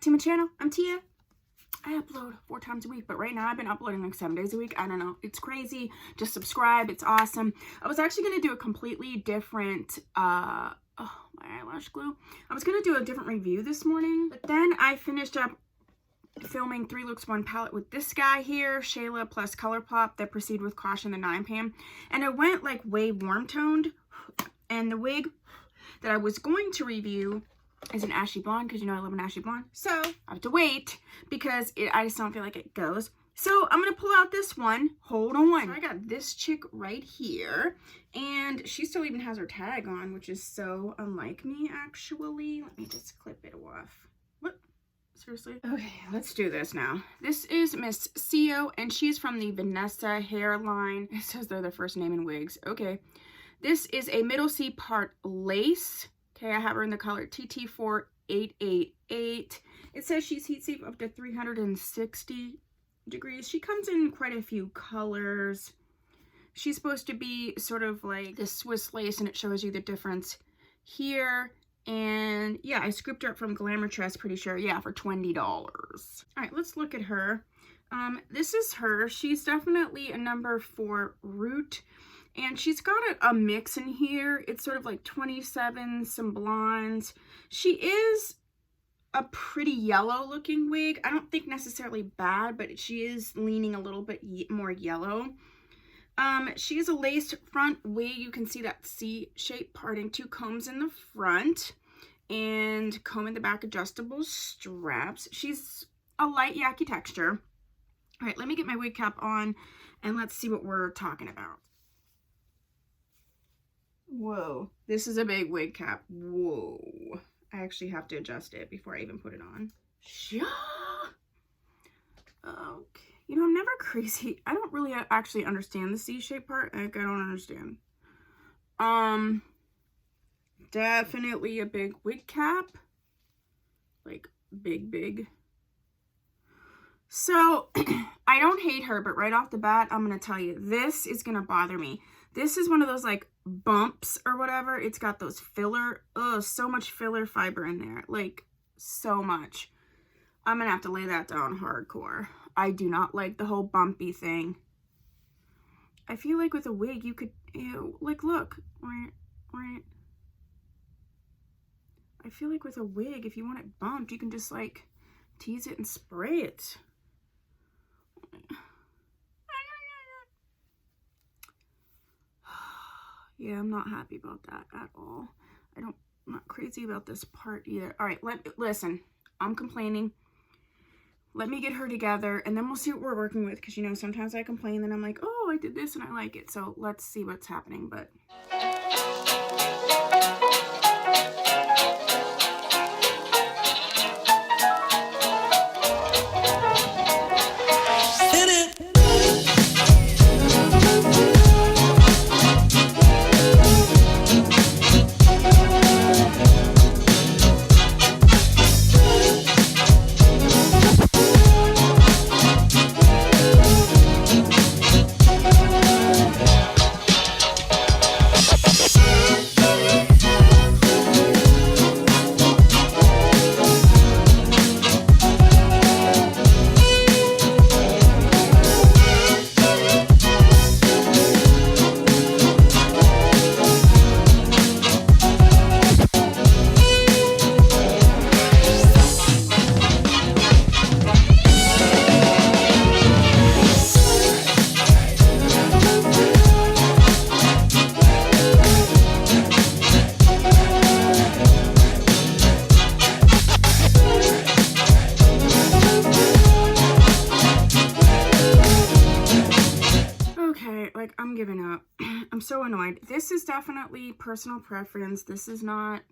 to my channel. I'm Tia. I upload 4 times a week, but right now I've been uploading like 7 days a week. I don't know. It's crazy. Just subscribe. It's awesome. I was actually going to do a completely different, oh, my eyelash glue. I was going to do a different review this morning, but then I finished up filming 3 looks 1 palette with this guy here, Shayla plus Colourpop, the Proceed with Caution, the 9pan, and I went like way warm toned, and the wig that I was going to review is an ashy blonde, because you know I love an ashy blonde, so I have to wait because I just don't feel like it goes. So I'm gonna pull out this one. Hold on. So I got this chick right here, and she still even has her tag on, which is so unlike me actually. Let me just clip it off. What? Seriously? Okay, let's do this now. This is Miss SEYO, and she's from the Vanessa Hair line. It says they're the first name in wigs. Okay. This is a middle C part lace. Okay, I have her in the color TT4888. It says she's heat safe up to 360 degrees. She comes in quite a few colors. She's supposed to be sort of like this Swiss lace, and it shows you the difference here. And yeah, I scooped her up from Glamour Tress, pretty sure. Yeah, for $20. All right, let's look at her. This is her. She's definitely a number 4 root. And she's got a mix in here. It's sort of like 27, some blondes. She is a pretty yellow looking wig. I don't think necessarily bad, but she is leaning a little bit more yellow. She is a laced front wig. You can see that C-shaped parting, 2 combs in the front and comb in the back, adjustable straps. She's a light yaki texture. All right, let me get my wig cap on and let's see what we're talking about. Whoa, this is a big wig cap. Whoa. I actually have to adjust it before I even put it on. Okay. You know, I'm never crazy. I don't really actually understand the C-shaped part. Like, I don't understand. Definitely a big wig cap. Like, big. So, I don't hate her, but right off the bat, I'm going to tell you, this is going to bother me. This is one of those, like, bumps or whatever. It's got those filler, so much filler fiber in there. Like, so much. I'm going to have to lay that down hardcore. I do not like the whole bumpy thing. I feel like with a wig, you could, ew, like, look. I feel like with a wig, if you want it bumped, you can just, like, tease it and spray it. Yeah, I'm not happy about that at all. I'm not crazy about this part either. All right, listen, I'm complaining. Let me get her together, and then we'll see what we're working with, because, you know, sometimes I complain, and I'm like, oh, I did this, and I like it. So let's see what's happening, but... I'm giving up. I'm so annoyed. This is definitely personal preference. This is nothing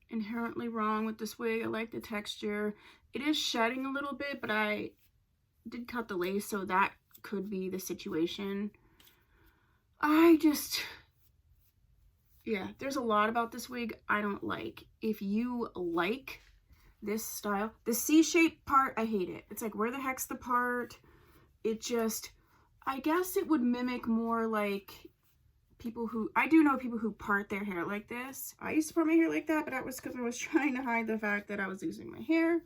inherently wrong with this wig. I like the texture. It is shedding a little bit, but I did cut the lace, so that could be the situation. Yeah, there's a lot about this wig I don't like. If you like this style, the C-shaped part, I hate it. It's like, where the heck's the part? It just, I guess it would mimic more like I do know people who part their hair like this. I used to part my hair like that, but that was because I was trying to hide the fact that I was losing my hair.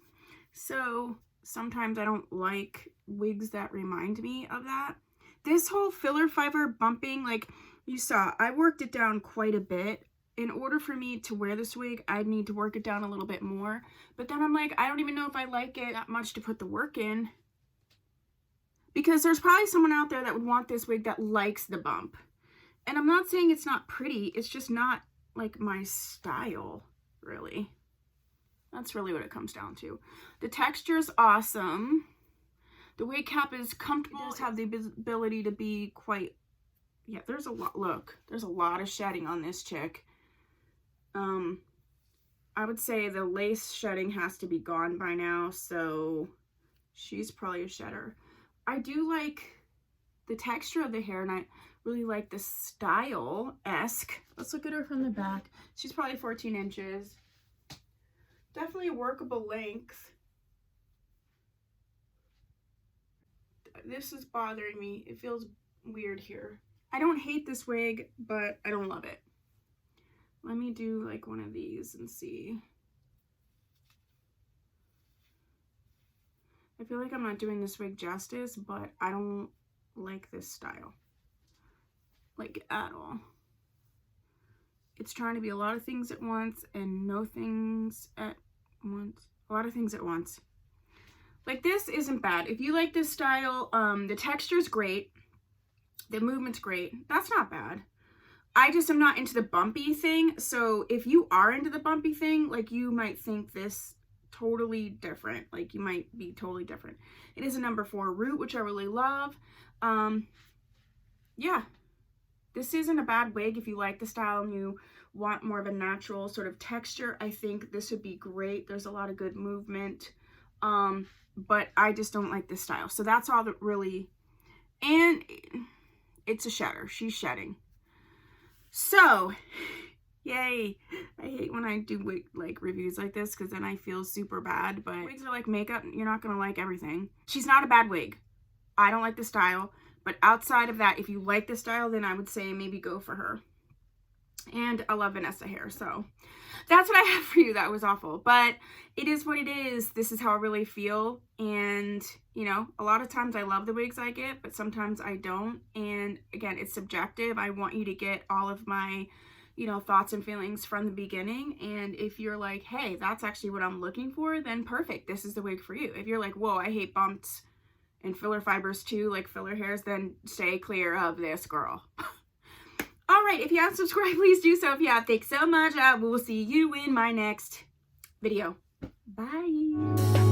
So sometimes I don't like wigs that remind me of that. This whole filler fiber bumping, like you saw, I worked it down quite a bit. In order for me to wear this wig, I'd need to work it down a little bit more. But then I'm like, I don't even know if I like it that much to put the work in. Because there's probably someone out there that would want this wig that likes the bump. And I'm not saying it's not pretty, it's just not like my style, really. That's really what it comes down to. The texture is awesome. The wig cap is comfortable. It does have the ability to be quite, yeah, there's a lot, look, there's a lot of shedding on this chick. I would say the lace shedding has to be gone by now, so she's probably a shedder. I do like the texture of the hair, and I really like the style-esque. Let's look at her from the back. She's probably 14 inches. Definitely a workable length. This is bothering me. It feels weird here. I don't hate this wig, but I don't love it. Let me do like one of these and see. I feel like I'm not doing this wig justice, but I don't like this style. Like at all. It's trying to be a lot of things at once and no things at once. A lot of things at once. Like this isn't bad. If you like this style, the texture's great. The movement's great. That's not bad. I just am not into the bumpy thing. So if you are into the bumpy thing, like you might think this totally different. Like you might be totally different. It is a number 4 root, which I really love. Yeah. This isn't a bad wig if you like the style and you want more of a natural sort of texture. I think this would be great. There's a lot of good movement. But I just don't like this style. So that's all that really, and it's a shedder. She's shedding. So, yay. I hate when I do wig, like reviews like this because then I feel super bad. But wigs are like makeup. You're not going to like everything. She's not a bad wig. I don't like the style. But outside of that, if you like the style, then I would say maybe go for her. And I love Vanessa Hair. So that's what I have for you. That was awful. But it is what it is. This is how I really feel. And, you know, a lot of times I love the wigs I get, but sometimes I don't. And again, it's subjective. I want you to get all of my, you know, thoughts and feelings from the beginning. And if you're like, hey, that's actually what I'm looking for, then perfect. This is the wig for you. If you're like, whoa, I hate bumps and filler fibers too, like filler hairs, then stay clear of this girl. All right, if you haven't subscribed, please do so. If you have, thanks so much. I will see you in my next video. Bye.